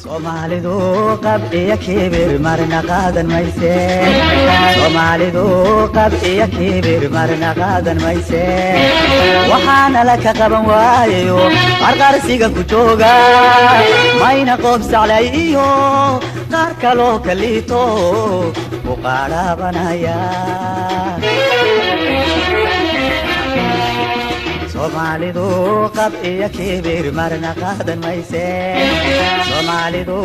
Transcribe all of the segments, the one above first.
Somalidu qab iyo kibir marna qaadan mayse Somalidu qab iyo kibir marna qaadan mayse waxaana la ka qaban waayo qarqarsiga ku jooga mayna qof saclayo qaar kaloo kalito u qaarabanaya Somalidu qab iyo kibir marna qaadan mayse Somalidu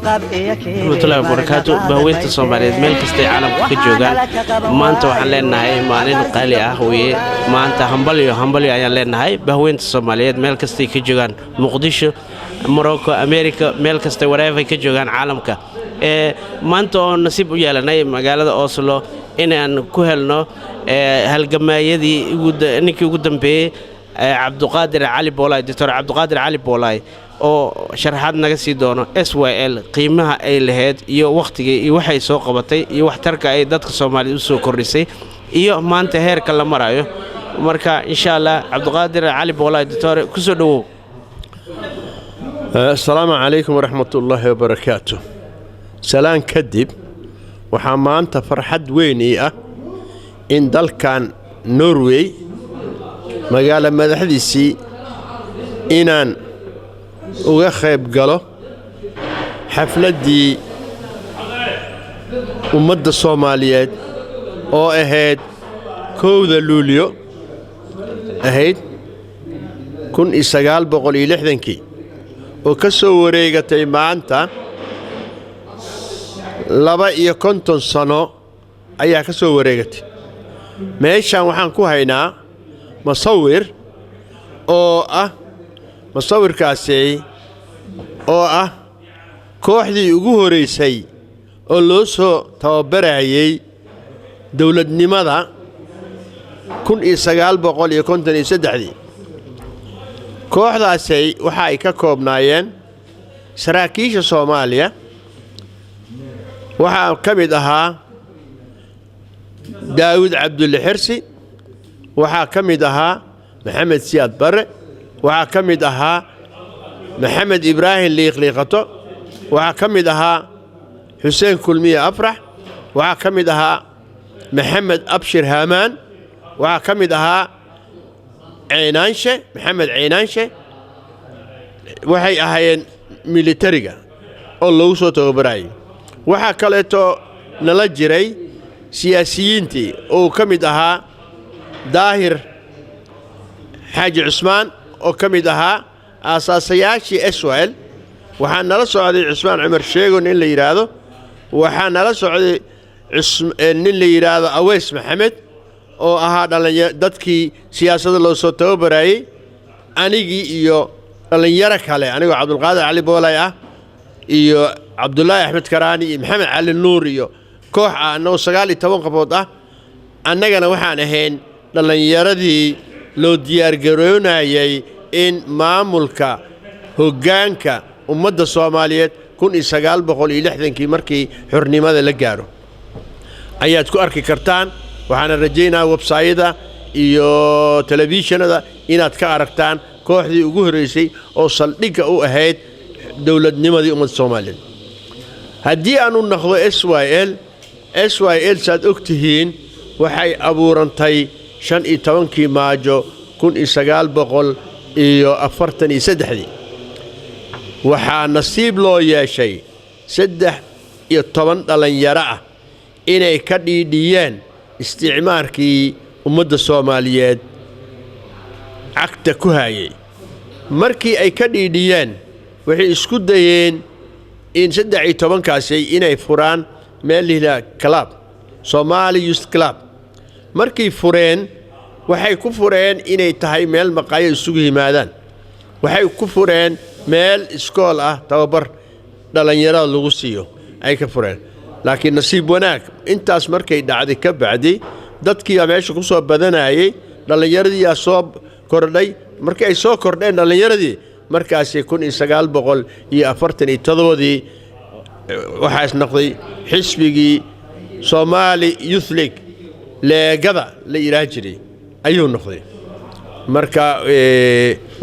qab iyo kibir warahmatullahi wabarakatuh baaweynta Soomaaliyeed meel kasta ay caalamka ka joogaan maanta waxaan leenahay maalin qaali ah weeye maanta hambaliyo ayaan leenahay baaweynta Soomaaliyeed meel kasta ay ka joogaan Muqdisho Morocco America meel kasta wherever ay ka joogaan caalamka maanta oo nasiib u yeelanay magaalada Oslo inaan ku helno halgamayadii ninkii ugu dambeeyay Cabduqaadir Cali Boolay Dr. Cabduqaadir Cali Boolay oo sharaxaad naga sii doono SYL qiimaha ay lahayd iyo waqtiga iyo waxay soo qabatay iyo waxtarka ay dadka Soomaaliyeed u soo kordhisay iyo maanta heerka la marayo marka insha Allah Cabduqaadir Cali Boolay Dr. ku soo dhawow Assalaamu alaykum warahmatullahi wabarakatuh salaan kadib waxaa maanta farxad weyn ah in dalkan Norway magaala madaxdiisii inaan uga qayb galo xafladii ummadda Soomaaliyeed oo ahayd 1 Luulyo ahayd 1960 oo ka soo wareegatay maanta 52 sano ayaa ka soo wareegatay meeshan waxaan ku haynaa masawir oo ah masawirkaasi oo ah kooxdii ugu horeysay oo loo soo tababarayay dawladnimada 1953 kooxdaasi waxa ay ka koobnaayeen saraakiisha Soomaaliya waxa ka mid ahaa Daawud Cabdulle Xirsi waxa ka mid ahaa Maxamed Siyaad Barre waxa ka mid ahaa Maxamed Ibraahim Liiqliiqato waxa ka mid ahaa Xuseen Kulmiye Afrax waxa ka mid ahaa Maxamed Abshir Haamaan waxa ka mid ahaa Ceenaanshe Maxamed Ceenaanshe waxay ahaayeen militariga oo lagu soo tababarayay waxa kale oo nala jiray siyaasiyiintii oo ka mid ahaa Daahir Xaaji Cusmaan oo ka mid ahaa asaasayaashii SYL waxaa nala socday Cusmaan Cumar Sheegon in la yiraahdo waxaa nala socday nin la yiraahdo Aweys Maxamed oo ahaa dadkii siyaasadda loo soo tababarayay anigii iyo dhalinyaro kale anigoo Cabdulqaadir Cali Boolay ah iyo Cabdullaahi Axmed Karaani iyo Maxamed Cali Nuur iyo koox aanoo 19 qabood ah annagana waxaan ahayn dhalinyaradii loo diyaar garoonayay in maamulka hoggaanka ummadda Soomaaliyeed 1960 markii xornimada la gaaro ayaad ku arki kartaan waxaan rajaynayaa website-da iyo telefishinada inaad ka aragtaan kooxdii ugu horeysay oo saldhigga u ahayd dawladnimadii ummadda Soomaaliyeed haddii aanu noqdo SYL saad ogtihiin waxay abuurantay 15 Maajo 1943 waxaa nasiib loo yeeshay 13 dhalinyaro ah inay ka dhiidhiyeen isticmaalkii ummadda Soomaaliyeed cagta ku hayay markii ay ka dhiidhiyeen waxay isku dayeen in 13 kaasi inay furaan meel lila club Somali Youth Club markii fureen waxay ku fureen inay tahay meel maqaayo isugu yimaadaan waxay ku fureen meel iskool ah tababar dhalinyarada lagu siiyo ay ka fureen laakiin nasiib wanaag intaas markay dhacday ka bacdi dadkii meesha ku soo badanayay dhalinyaradii soo kordhay markii ay soo kordheen dhalinyaradii markaas 1947 waxaas noqday xisbigii Somali Youth League leegada la yiraahdo jiray ayuu noqday marka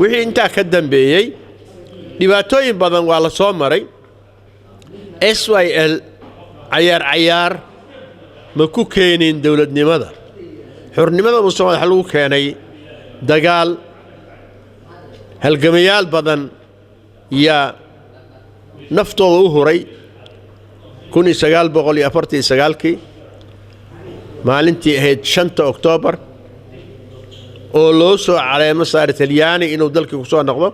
wixii inta ka dambeeyay dhibaatooyin badan waa la soo maray SYL cayaar ma ku keenin dowladnimada xornimada Soomaaliya waxa lagu keenay dagaal halgamayaal badan yaa naftooda u huray 1949 maalintii ahayd 5 Oktoobar oo loo soo caleemo saaray Talyaani inuu dalka ku soo noqdo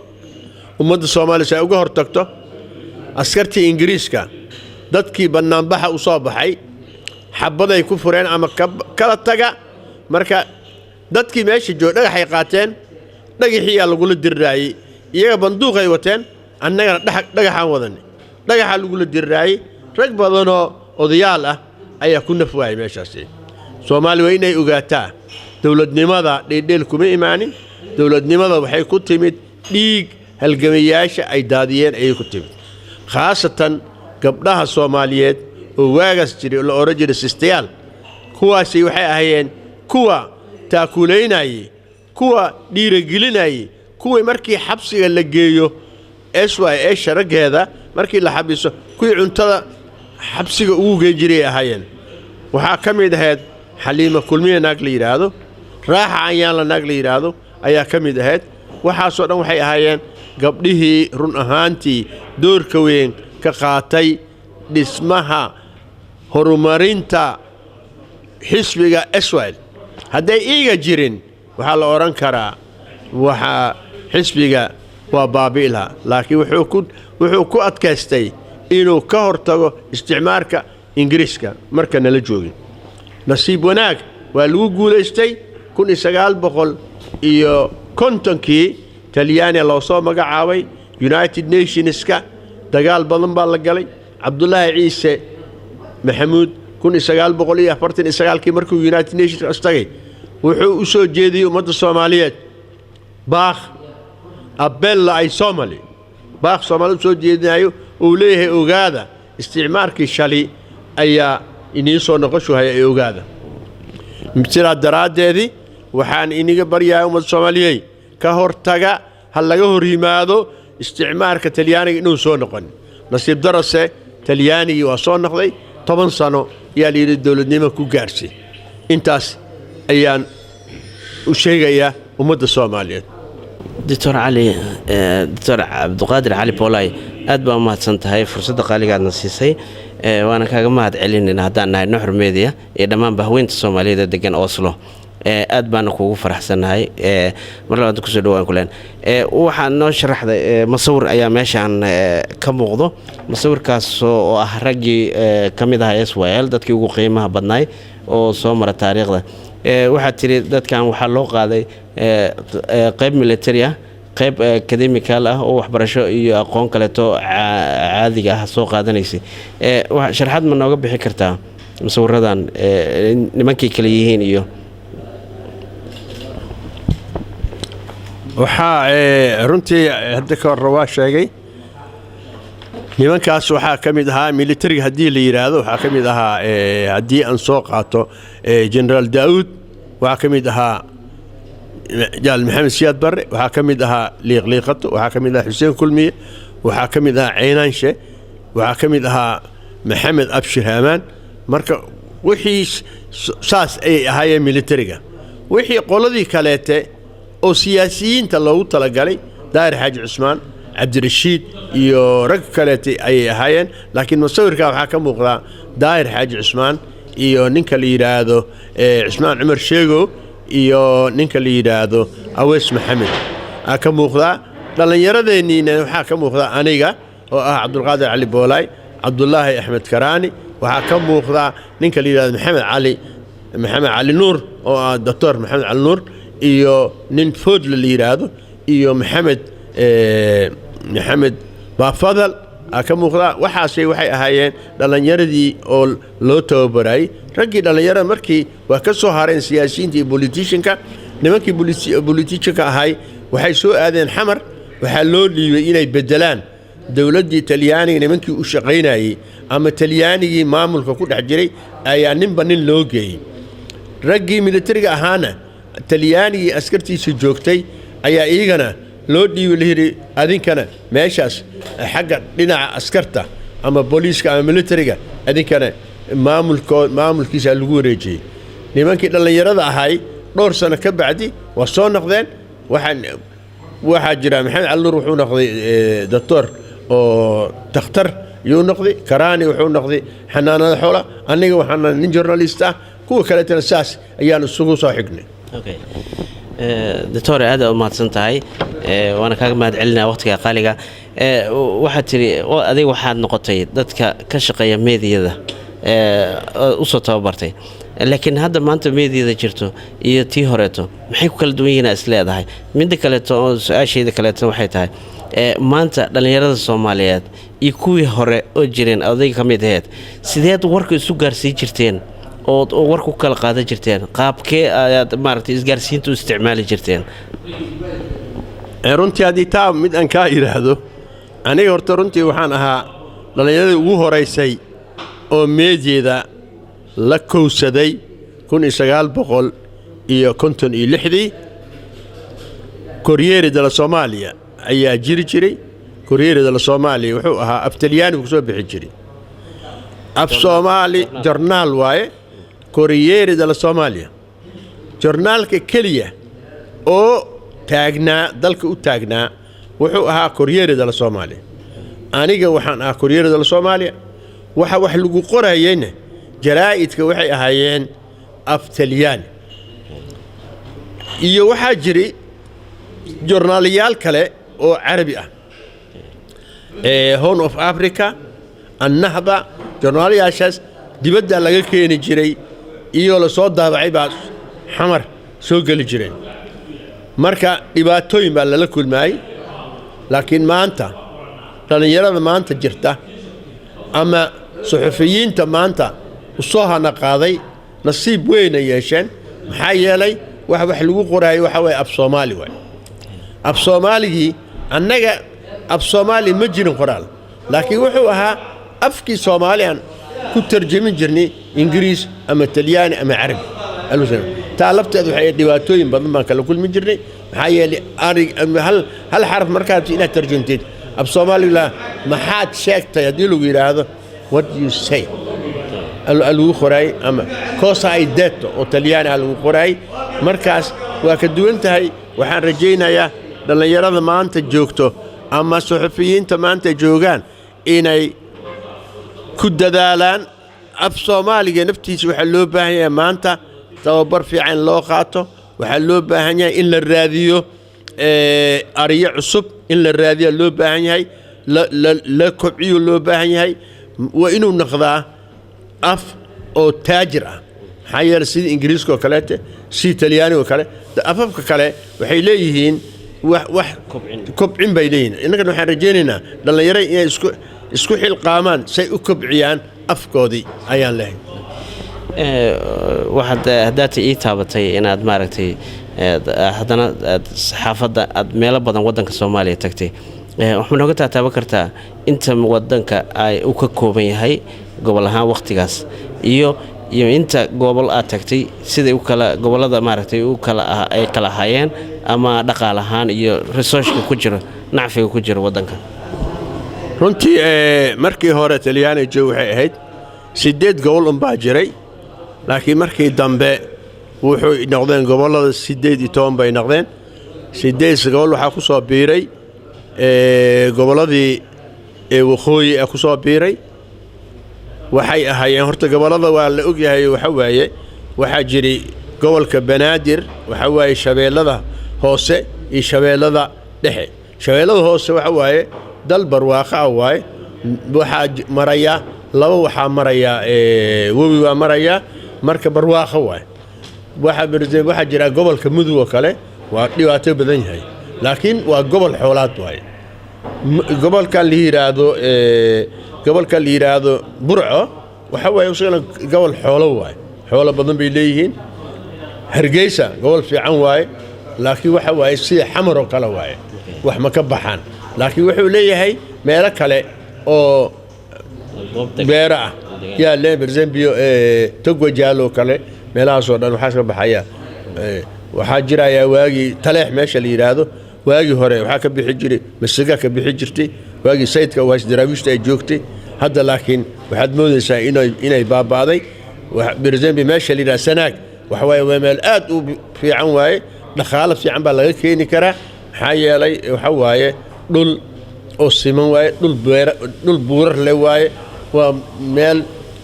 ummadda Soomaaliya ay uga hortagto askartii Ingiriiska dadkii banaanbaxa u soo baxay xabaday ku fureen ama kala taga marka dadkii meesha joog dhagaxay qaateen dhagaxii lagu la dirraayay iyaga banduuqay wateen annagana dhagaxaan wadanay dhagaxa lagu la dirraayay rag badan oo odayaal ah ayaa ku nafwaayay meeshaasi Soomaaliya waa inay ogaataa dowladnimada dheedheel kuma imaanin dowladnimada waxay ku timid dhiig halgamayaasha ay daadiyeen ay ku timid khaasatan gabdhaha Soomaaliyeed oo waagas jiray la oran jiray sistayaal kuwaasi waxay ahaayeen kuwa taakuleynay kuwa dhiirigelinay kuwa markii xabsiga la geeyo SYL sharageeda markii la xabiso kuwii cuntada xabsiga ugu geejiray ahaayeen waxa kamid ahayd Xaliima Kulmiye naag la yiraahdo raaxa ayaan la naag la yiraahdo ayaa kamid ahayd waxa soo dhan waxay ahaayeen gabdhihii run ahaantii doorka weyn ka qaatay dhismaha horumarinta xisbiga SYL hadday iiga jirin waxa la oran karaa waxa xisbiga waa baabi'la laakiin wuxuu ku adkaystay inuu ka hortago isticmaalka Ingiriiska marka nala joogin nasiib wanaag waa lagu guuleystay 1950kii Talyaani loo soo magacaabay United Nationska dagaal badan baa la galay Cabdullaahi Ciise Maxamuud 1949kii markuu United Nations astagay wuxuu u soo jeediyay ummadda Soomaaliyeed baaq abella ay Soomaali baaq Soomaali soo jeedinayo oo leeyahay ogaada isticmaalkii shali ayaa inii soo noqoshay ay ogaada mithila daraadeedii waxaan iniga baryahay ummadda Soomaaliyeed ka hortaga hal laga hor yimaado isticmaalka Talyaaniga inuu soo noqon nasiib darase Talyaaniga waa soo noqday 10 sano yaa la yiri dawladnimo ku gaarsi intaas ayaan u sheegayaa ummadda Soomaaliyeed دكتور عبدالقادر علي بولاي aad baa mahadsan tahay fursadda qaaliga aad nasiisay waana kaaga mahad celinayna haddaan nahay Nuxur Media ee dhammaan bahweynta Soomaaliyeed degan Oslo aad baan kuugu faraxsanahay mar labaad ku soo dhawaan kuleen waxaan noo sharaxday masawir ayaa meeshan ka muuqdo masawirkaas oo ah ragii kamid ah SYL dadkii ugu qiimaha badnaay oo soo mara taariikhda waxa tiri dadkan waxa loo qaaday qayb military ah qayb academical ah oo waxbarasho iyo aqoon kale to caadiga ah soo qaadanaysay waxa sharaxad ma nooga bixi kartaa masawiradan nimankii kale yihiin iyo waxa runtii hadda ka hor sheegay nimankaas waxa kamid ahaa military hadii la yiraahdo waxa kamid ahaa hadii aan soo qaato General Daoud waxa kamid ahaa Jaal Maxamed Siyaad Barre waxa kamid ahaa liiqliiqato waxa kamid ahaa Xuseen Kulmiye waxa kamid ahaa Ceenaanshe waxa kamid ahaa Maxamed Abshir Hamaan marka wixii saas ay ahaayeen militariga wixii qoladii kaleete oo siyaasiyiinta loogu talagalay Daahir Xaaji Cusmaan Cabdirashiid iyo rag kaleete ay ahaayeen laakiin masawirka waxa ka muuqda Daahir Xaaji Cusmaan iyo ninka la yiraahdo Cusmaan Cumar Sheego iyo ninka la yiraahdo Awees Maxamed ka muuqda dhalinyaradeenina waxa ka muuqda aniga oo ah Cabdulqaadir Cali Boolaay Cabdullaahi Axmed Karaani waxa ka muuqda ninka la yiraahdo Maxamed Cali Nuur oo ah Dr. Maxamed Cali Nuur iyo nin food la yiraahdo iyo Maxamed Baafadal ka muuqda waxaasay waxay ahaayeen dhalinyaradii oo loo tababaray ragii dhalinyarada markii waa ka soo hareen siyaasiyiinta iyo politicianka nimankii politicianka ahay waxay soo aadeen xamar waxa loo dhiibay inay bedelaan dawladii Talyaaniga nimankii u shaqeynayay ama Talyaanigii maamulka ku dhex jiray ayaa ninba nin loo geeyay ragii militariga ahaana Talyaanigii askartiisa joogtay ayaa iyagana loo dhiibay adinkana meeshaas xagga dhinaca askarta ama booliiska ama militariga idinkana maamulkiisa lagu wareejiyey nimankii dhallinyarada ahay dhowr sano ka bacdi waa soo noqdeen waxaa jira maxamed cali nuur wuxuu noqday doctor oo takhtar yuu noqday karaani wuxuu noqday xanaanada xoola aniga waxaana nin journalist ah kuwa kaleetana saas ayaan isugu soo xignay doctor aad u mahadsan tahay waana kaaga mahad celinaa waqtiga qaaliga waxaad tiri adiga waxaad noqotay dadka ka shaqeeya meediyada usoo tababartay laakiin hadda maanta meediyada jirto iyo tii horeeto maxay ku kala duwan yihiin is leedahay midda kaleeto oo su-aashayda kaleeto waxay tahay maanta dhallinyarada soomaaliyeed iyo kuwii hore oo jireen odayga ka mid aheyd sideed warka isu gaarsii jirteen ood war ku kala qaadan jirteen qaabkee ayaad maaragtay isgaarsiinta u isticmaali jirteen runtii haddii taa mid aan kaa idhaahdo aniga horta runtii waxaan ahaa dhallinyaradii ugu horaysay oo meedyada la kowsaday 1956 Corriere della Soomaaliya ayaa jiri jiray Corriere della Soomaaliya wuxuu ahaa af Talyaani ku soo bixi jiray af Soomaali journal waaye Corriere della Soomaaliya journalka keliya oo taagnaa dalka u taagnaa wuxuu ahaa Corriere della Soomaaliya aniga waxaan ahaa Corriere della Soomaaliya waxa wax lagu qorayayna jaraa'idka waxay ahaayeen af Talyaani iyo waxaa jiray journaliyaal kale oo carabi ah Horn of Africa annahda journaliyaashaas dibadda laga keeni jiray iyo la soo daabacay baa xamar soo gali jireen marka dhibaatooyin baa lala kulmaayay laakiin maanta dhallinyarada maanta jirta ama suxufiyiinta maanta usoo hana qaaday nasiib weyn ay yeesheen maxaa yeelay wax lagu qoraayo waxa way af Soomaali way af Soomaaligii annaga af Soomaali ma jirin qoraal laakiin wuxuu ahaa afkii Soomaaliyan ku tarjumin jirnay Ingiriis ama Talyaani ama Carabi taa lafteedu waxay dhibaatooyin badan baan kala kulmi jirnay maxaa yeelay hal xaraf markaad inaad tarjumtid af Soomaali la maxaad sheegtay hadii lagu yiraahdo what you say lagu qoray ama cosa hai detto oo Talyaani lagu qoray markaas waa ka duwan tahay waxaan rajaynayaa dhallinyarada maanta joogto ama suxufiyiinta maanta joogaan inay ku dadaalaan af Soomaaliga naftiisa waxa loo baahan yahay maanta tababar fiican loo qaato waxa loo baahan yahay in la raadiyo ariyo cusub in la raadiyo loo baahan yahay la kobciyo loo baahan yahay waa inuu noqdaa af oo taajir ah maxaa yeelay sida Ingiriiska oo kale si Talyaani oo kale afafka kale waxay leeyihiin wax kobcin bay leeyihiin inaga waxaan rajaynaynaa dhalinyaro inay isku xilqaamaan say u kobciyaan afkoodii ayaan leeyahay waxaad haddaad ii taabatay inaad maaragtay haddana saxaafadda aad meelo badan waddanka Soomaaliya tagtay waxaan nooga taaban kartaa inta waddanka ay u ka kooban yahay gobol ahaan waqtigaas iyo inta gobol aad tagtay sida u kala gobolada maaragtay u kala ay kala hayeen ama dhaqaale ahaan iyo resource-ka ku jira nacfiga ku jira waddanka runtii markii hore Talyaani joog waxay ahayd 8 gobol baa jiray laakiin markii dambe wuxuu noqdeen gobolada 18 bay noqdeen 8 gobol waxa ku soo biiray goboladii waqooyi ku soo biiray waxay ahaayeen horta gobolada waa la og yahay waxa waaye waxa jiray gobolka Banaadir waxa waaye Shabeellada hoose iyo Shabeellada dhexe Shabeellada hoose waxa waaye dal barwaaqo waaye waxa maraya laba waxa maraya webi waa maraya marka barwaaqo waaye waxa jira gobolka Mudug oo kale waa dhibaato badan yahay laakiin waa gobol xoolaad waaye gobolka la yiraahdo Burco waxa waaye isagana gobol xoolo waaye xoolo badan bay leeyihiin Hargeysa gobol fiican waaye laakiin waxa waaye sida xamar oo kale waaye wax ma ka baxaan laakiin wuxuu leeyahay meelo kale oo beera ah yaa le berzambio Togo Jaalo kale meelahaas oo dhan waxa ka baxaya waxa jiraya waagi taleex meesha la yiraahdo waagi hore waxa ka bixi jiray masiga ka bixi jirtay waagi sayidka waas daraawiishta ay joogtay hadda laakiin waxaad moodaysaa inay baaba'day birzembi meesha la yidhaha sanaag waxa waaye waa meel aad u fiican waaye dhaqaalo fiican baa laga keeni karaa maxaa yeelay waxa waaye dhul oo siman waaye dhul buurar leh waaye waa meel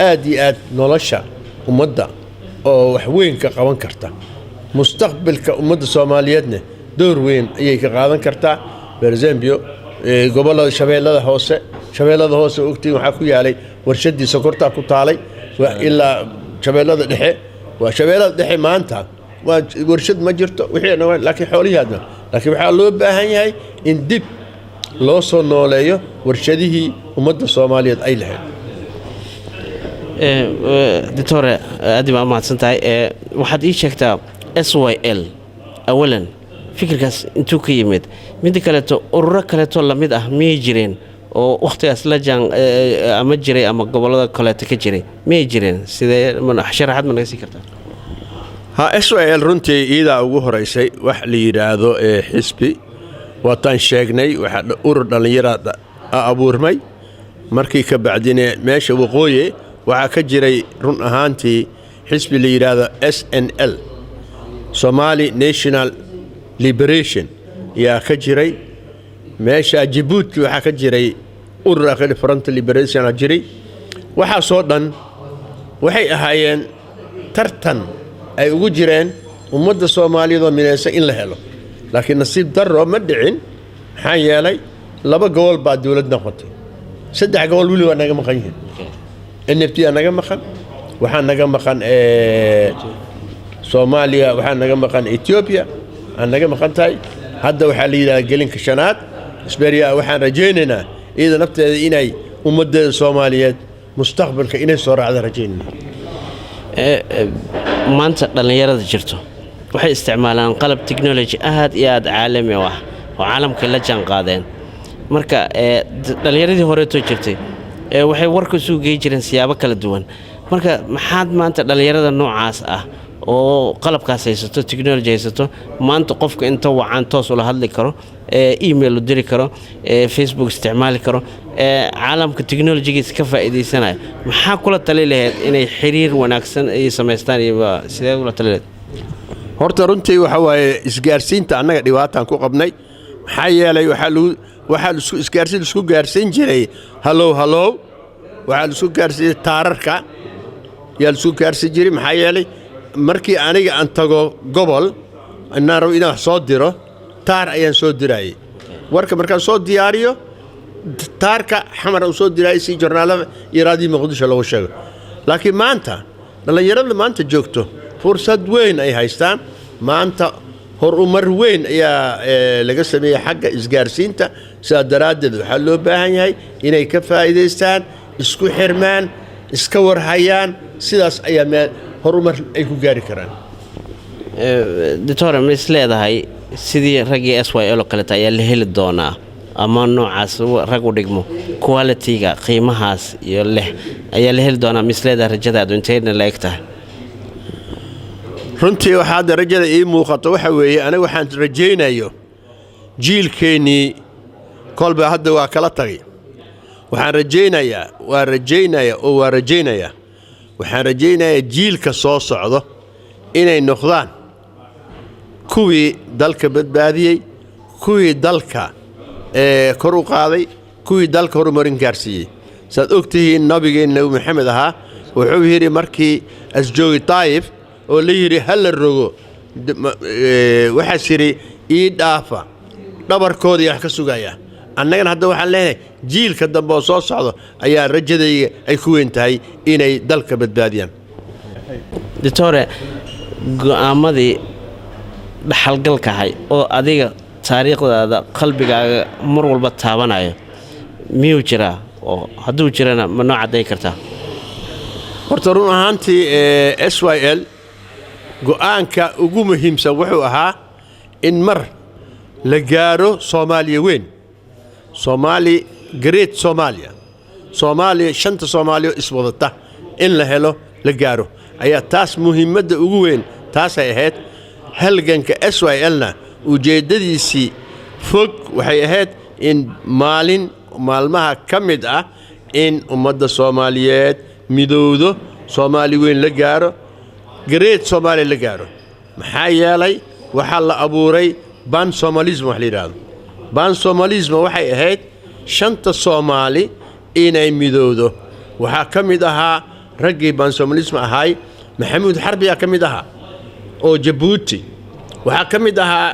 aad iyo aad nolosha ummadda oo wax weyn ka qaban karta mustaqbalka ummadda Soomaaliyeedna door weyn ayay ka qaadan kartaa berzembio gobolada shabeellada hoose ogtiin waxa ku yaalay warshadii sokorta ku taalay ilaa shabeellada dhexe waa shabeellada dhexe maanta waa warshad ma jirto wixii laakiin xoolihiina laakiin waxa loo baahan yahay in dib loo soo nooleeyo warshadihii ummadda Soomaaliyeed ay lahayd دكتور أدي ما mahadsantahay waxaad ii sheegtaa SYL awalan fikirkaas intuu ka yimid mid kale ururo kale la mid ah miyay jireen oo waqtigaas la jaan ama jiray ama gobolada kale ka jiray miyay jireen sidee sharaxaad ma naga sii kartaa ha SYL runtii iyada ugu horeysay wax la yiraahdo xisbi wataan sheegnay waxa urur dhalinyarada abuurmay markii ka bacdina meesha waqooyi waxa ka jiray run ahaantii xisbi la yiraahdo SNL Somali National Liberation yaa ka jiray meesha Djibouti waxa ka jiray urur aqal Front Liberation jiray waxa soo dhan waxay ahaayeen tartan ay ugu jireen ummadda Soomaaliyeed oo minaysa in la helo laakiin nasiib darro ma dhicin maxaa yeelay laba gobol baa dawlad noqotay saddex gobol wali waa naga maqan yihiin NFT naga maqan waxa naga maqan Soomaaliya waxa naga maqan Ethiopia naga maqan tahay hadda waxa la yiraahdaa gelinka shanaad isbariya waxaan rajaynaynaa iyada nafteeda inay ummadda Soomaaliyeed mustaqbalka inay soo raacdo rajaynayna maanta dhalinyarada jirto waxay isticmaalaan qalab technology aad iyo aad caalami ah oo caalamka la jaan qaadeen marka dhalinyaradii hore too jirtay waxay warka soo geey jireen siyaabo kala duwan marka maxaad maanta dhalinyarada noocaas ah oo qalabkaas haysto technology haysto maanta qofka inta wacan toos ula hadli karo email u diri karo Facebook isticmaali karo caalamka technology-giisa ka faa'iideysanayo maxaa kula tali lahayd inay xiriir wanaagsan ay sameystaan iyo sidee ula tali lahayd horta runtii waxa waaye isgaarsiinta annaga dhibaataan ku qabnay maxaa yeelay waxa isku gaarsiin jiray hello waxa isku gaarsiin taararka yaa isku gaarsiin jiray maxaa yeelay markii aniga aan tago gobol inaan soo diro taar ayaan soo diray warka markaan soo diyaariyo taarka xamar uu soo diray si joornaalada iyo raadiyo Muqdisho lagu sheego laakiin maanta dhalinyarada maanta joogto fursad weyn ay haystaan maanta horumar weyn ayaa laga sameeyay xagga isgaarsiinta sida daraadeed waxa loo baahan yahay inay ka faa'iideystaan isku xirmaan iska warhayaan sidaas ayaa meel horumar ay ku gaari karaan doctor ma isleedahay sidii ragii SYL oo kale ayaa la heli doonaa ama noocaas rag u dhigmo quality-ga qiimahaas iyo leh ayaa la heli doonaa misleeda rajadaadu intayna la egtahay runtii waxaad rajada ii muuqato waxa weeye aniga waxaan rajaynayo jiilkeenii kolba hadda waa kala tagay waxaan rajaynayaa jiilka soo socdo inay noqdaan kuwii dalka badbaadiyey kuwii dalka kor u qaaday kuwii dalka horumarin gaarsiiyey saad ogtihiin nabigeena Maxamed ahaa wuxuu yiri markii asjoogi Taayif oo la yiri hal rogo waxa siri ii dhaafa dhabarkoodii wax ka sugaya annagana hadda waxaan leeyahay jiilka dambe oo soo socdo ayaa rajadayga ay ku weyn tahay inay dalka badbaadiyaan doctor go'aamadii dhaxalgalka ahay oo adiga taariikhdaada qalbigaaga mar walba taabanayo miyuu jiraa oo hadduu jirana ma noo caday kartaa horta run ahaantii SYL go'aanka ugu muhiimsan wuxuu ahaa in mar la gaaro Soomaaliya weyn Somali Great Somalia shanta Soomaaliya iswadata in la helo la gaaro ayaa taas muhiimadda ugu weyn taas ay ahayd halganka SYL-na ujeedadiisii fog waxay ahayd in maalmaha ka mid ah in ummadda soomaaliyeed midowdo soomaali weyn la gaaro gareed soomaaliya la gaaro maxaa yeelay waxaa la abuuray ban soomalism wax la yidhaahdo ban soomalism waxay ahayd shanta soomaali inay midowdo waxaa ka mid ahaa raggii ban soomalism ahaay maxamuud xarbiyaa ka mid ahaa oo jabuuti waxaa ka mid ahaa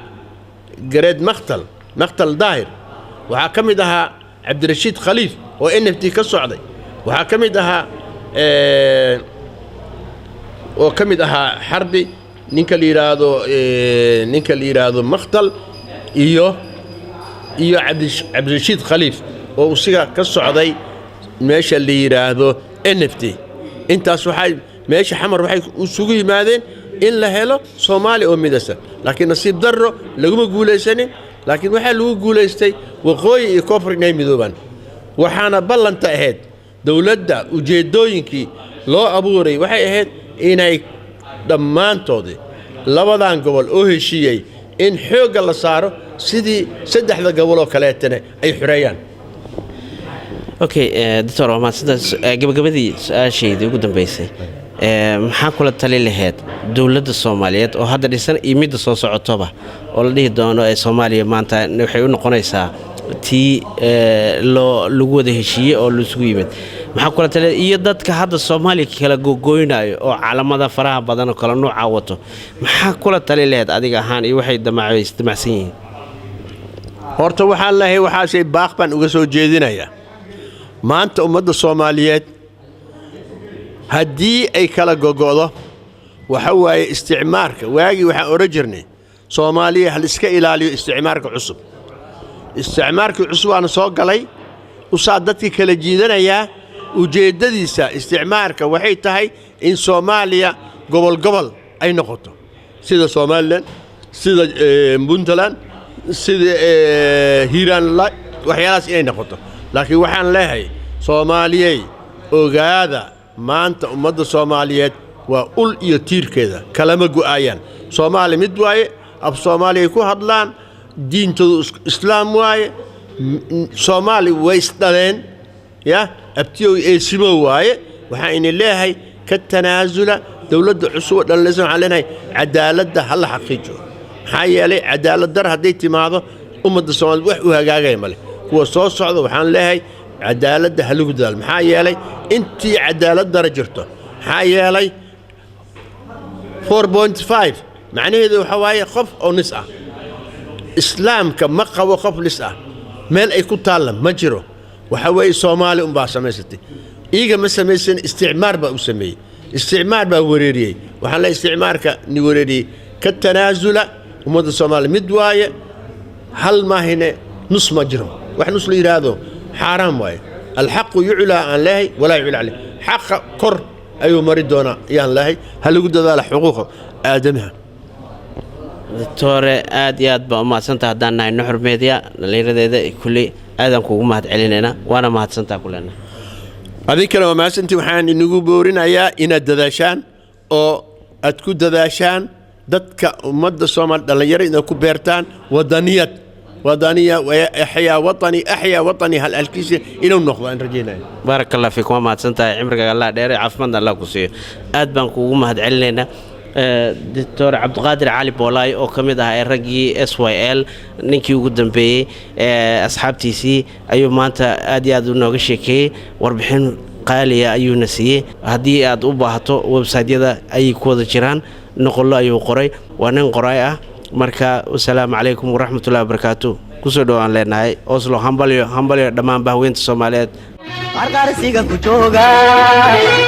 gareed maktal daahir waxaa ka mid ahaa cabdirashiid khaliif oo nft ka socday waxaa ka mid ahaa xarbi ninka la yidhaahdo maktal iyo cabdirashiid khaliif oo usiga ka socday meesha la yidhaahdo nft intaas meesha xamar waxay isugu yimaadeen in la helo soomaali oo midaysan laakiin nasiib darro laguma guulaysanin laakiin waxaa lagu guulaystay waqooyi iyo koonfur inay midoobaan waxaana ballanta ahayd dowladda ujeeddooyinkii loo abuuray waxay ahayd inay dhammaantoodii labadan gobol oo heshiiyey in xoogga la saaro sidii saddexda goboloo kaleetana ay xoreeyaan okay doctor waa mahadsantaas gabagabadii su-aashaydii ugu dambaysay maxaa kula tali lahayd dowladda soomaaliyeed oo hadda dhisan iyo midda soo socotoba oo la dhihi doono ee soomaaliya maanta waxay u noqonaysaa tii lagu wada heshiiyey oo laisugu yimid maxaa kula tali iyo dadka hadda soomaaliya kala gogoynayo oo calamada faraha badan oo kala nuuca wato maxaa kula tali lahayd adiga ahaan iyo waxay damacsan yihiin horta waxaan leeyahay waxaasay baaq baan uga soo jeedinayaa maanta ummadda soomaaliyeed haddii ay kala gogo'do waxa waaye isticmaarka waagii waxaan odhan jirnay soomaaliya hal iska ilaaliyo isticmaarka cusub isticmaarkii cusub waana soo galay usaa dadkii kala jiidanayaa ujeeddadiisa isticmaarka waxay tahay in soomaaliya gobol ay noqoto sida somalilan sida puntland sida hiiraan waxyaalahaas inay noqoto laakiin waxaan leeyahay soomaaliyey ogaada maanta ummadda soomaaliyeed waa ul iyo tiirkeeda kalama go'aayaan soomaali mid waaye af soomaaliyay ku hadlaan diintoodu islaam waaye soomaali way isdhaleen ya abtiyow eesimo waaye waxaan ini leeyahay ka tanaasula dowladda cusub oo dhallinaysa waxaan leenahay cadaaladda ha la xaqiijiyo maxaa yeelay cadaalad dar hadday timaado ummadda soomaaliyeed wax u hagaagaya male kuwa soo socda waxaan leeyahay cadaaladda ha lagu dadaal maxaa yeelay intii cadaalad dara jirto maxaa yeelay 4.5 macnaheedu waxa waaye qof oo nis ah islaamka ma qabo qof nis ah meel ay ku taalla ma jiro waxa weeye soomaali unbaa samaysatay iiga ma samaysan isticmaar baa u sameeyey isticmaar baa wareeriyey waxaan leeyahay isticmaarka ni wareeriyey ka tanaasula ummadda soomaali mid waaye hal maahine nus ma jiro wax nus la yidhaahdo xaaraam waaye alxaqu yuclaa aan leehay walaa yucla caleyh xaqa kor ayuu mari doonaa ayaan leehay ha lagu dadaala xuquuqa aadamaha doctore aad iyo aad baa u mahadsantaha haddaan nahay nuxur media dhallinyaradeeda kulli aadaan kuugu mahad celinayna waana mahadsantaha kulena adinkana waa mahadsantii waxaan inagu boorinayaa inaad dadaashaan oo aad ku dadaashaan dadka ummadda soomaali dhallinyaro inaad ku beertaan wadaniyad wadaniya axyaa watani hal alkiisa inuu noqdo aan rajaynayo baarak allah fiikum waa mahadsantahay cimriga allah dheere caafimaadna allah ku siiyo aad baan kuugu mahad celinaynaa doctor cabdiqaadir cali boolaay oo ka mid ah ee raggii syl ninkii ugu dambeeyey asxaabtiisii ayuu maanta aad iyo aad u nooga sheekeeyey warbixin qaaliya ayuuna siiyey haddii aad u baahato websaytyada ayay ku wada jiraan noqollo ayuu qoray waa nin qoraay ah marka wasalaamu calaykum waraxmatullahi wabarakaatu kusoo dhowaan leenahay oslo hambalyo dhammaan bahweynta soomaaliyeed qarqarsiga ku jooga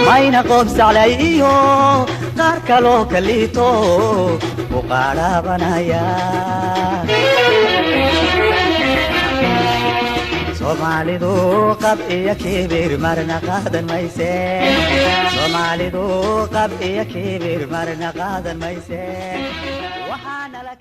mayna qoob saclay iyo qaar kaloo kaliito u qaadhaabanaya soomaalidu qab iyo kibir marna qaadan mayse soomaalidu qab iyo kibir marna qaadan mayse waxaana la